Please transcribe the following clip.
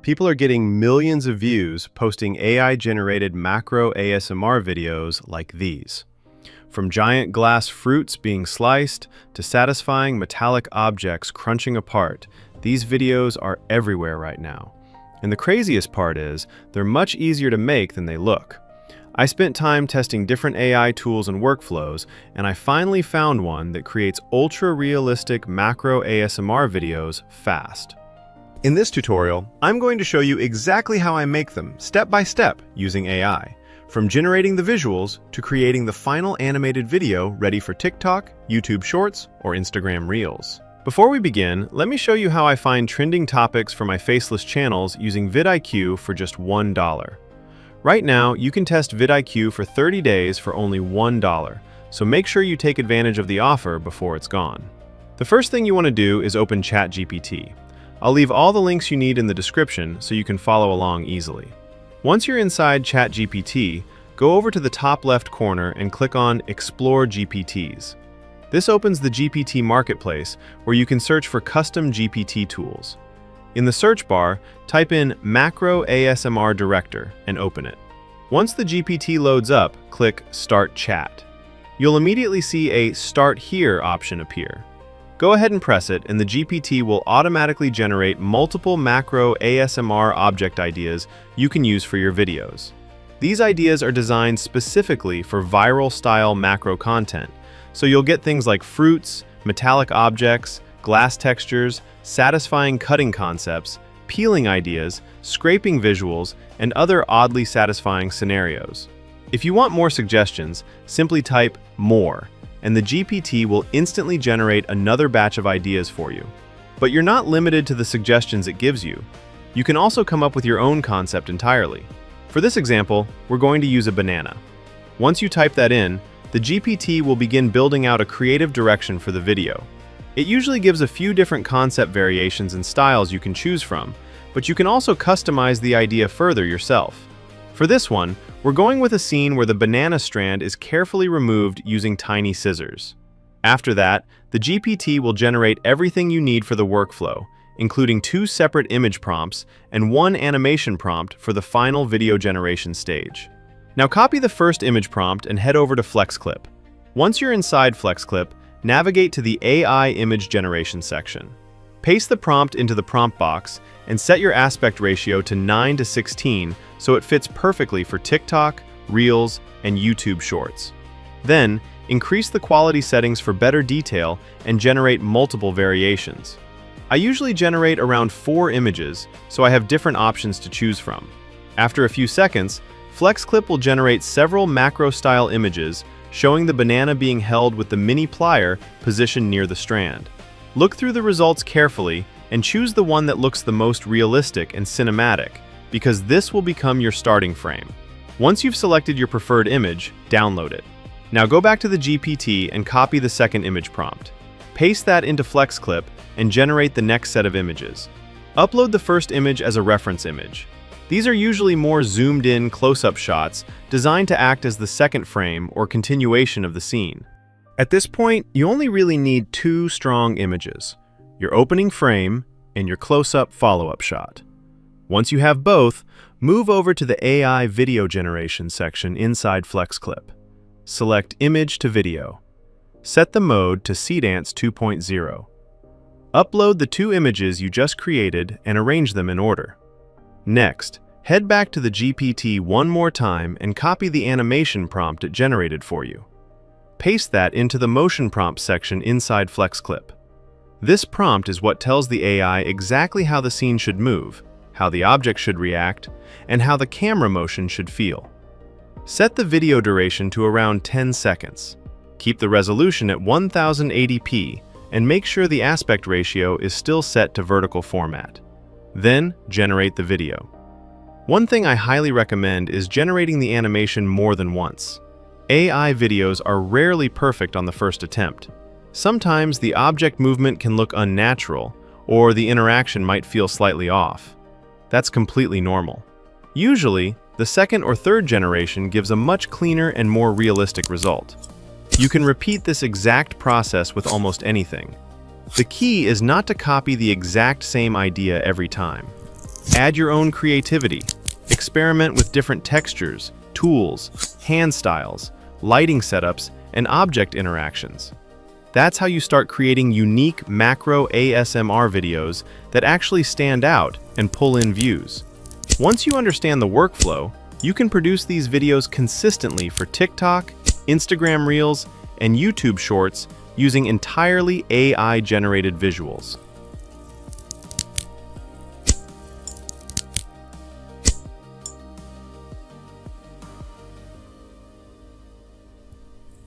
People are getting millions of views posting AI-generated macro ASMR videos like these. From giant glass fruits being sliced to satisfying metallic objects crunching apart, these videos are everywhere right now. And the craziest part is, they're much easier to make than they look. I spent time testing different AI tools and workflows, and I finally found one that creates ultra-realistic macro ASMR videos fast. In this tutorial, I'm going to show you exactly how I make them, step by step, using AI. From generating the visuals to creating the final animated video ready for TikTok, YouTube Shorts, or Instagram Reels. Before we begin, let me show you how I find trending topics for my faceless channels using vidIQ for just $1. Right now, you can test vidIQ for 30 days for only $1, so make sure you take advantage of the offer before it's gone. The first thing you want to do is open ChatGPT. I'll leave all the links you need in the description so you can follow along easily. Once you're inside ChatGPT, go over to the top left corner and click on Explore GPTs. This opens the GPT Marketplace where you can search for custom GPT tools. In the search bar, type in Macro ASMR Director and open it. Once the GPT loads up, click Start Chat. You'll immediately see a Start Here option appear. Go ahead and press it, and the GPT will automatically generate multiple macro ASMR object ideas you can use for your videos. These ideas are designed specifically for viral-style macro content, so you'll get things like fruits, metallic objects, glass textures, satisfying cutting concepts, peeling ideas, scraping visuals, and other oddly satisfying scenarios. If you want more suggestions, simply type "More," and the GPT will instantly generate another batch of ideas for you. But you're not limited to the suggestions it gives you. You can also come up with your own concept entirely. For this example, we're going to use a banana. Once you type that in, the GPT will begin building out a creative direction for the video. It usually gives a few different concept variations and styles you can choose from, but you can also customize the idea further yourself. For this one, we're going with a scene where the banana strand is carefully removed using tiny scissors. After that, the GPT will generate everything you need for the workflow, including 2 separate image prompts and 1 animation prompt for the final video generation stage. Now copy the first image prompt and head over to FlexClip. Once you're inside FlexClip, navigate to the AI image generation section. Paste the prompt into the prompt box and set your aspect ratio to 9:16 so it fits perfectly for TikTok, Reels, and YouTube Shorts. Then, increase the quality settings for better detail and generate multiple variations. I usually generate around 4 images, so I have different options to choose from. After a few seconds, FlexClip will generate several macro-style images showing the banana being held with the mini plier positioned near the strand. Look through the results carefully and choose the one that looks the most realistic and cinematic, because this will become your starting frame. Once you've selected your preferred image, download it. Now go back to the GPT and copy the second image prompt. Paste that into FlexClip and generate the next set of images. Upload the first image as a reference image. These are usually more zoomed-in close-up shots designed to act as the second frame or continuation of the scene. At this point, you only really need 2 strong images, your opening frame and your close-up follow-up shot. Once you have both, move over to the AI video generation section inside FlexClip. Select Image to Video. Set the mode to Seedance 2.0. Upload the 2 images you just created and arrange them in order. Next, head back to the GPT one more time and copy the animation prompt it generated for you. Paste that into the motion prompt section inside FlexClip. This prompt is what tells the AI exactly how the scene should move, how the object should react, and how the camera motion should feel. Set the video duration to around 10 seconds. Keep the resolution at 1080p and make sure the aspect ratio is still set to vertical format. Then, generate the video. One thing I highly recommend is generating the animation more than once. AI videos are rarely perfect on the first attempt. Sometimes the object movement can look unnatural, or the interaction might feel slightly off. That's completely normal. Usually, the second or third generation gives a much cleaner and more realistic result. You can repeat this exact process with almost anything. The key is not to copy the exact same idea every time. Add your own creativity. Experiment with different textures, tools, hand styles, lighting setups, and object interactions. That's how you start creating unique macro ASMR videos that actually stand out and pull in views. Once you understand the workflow, you can produce these videos consistently for TikTok, Instagram Reels, and YouTube Shorts using entirely AI-generated visuals.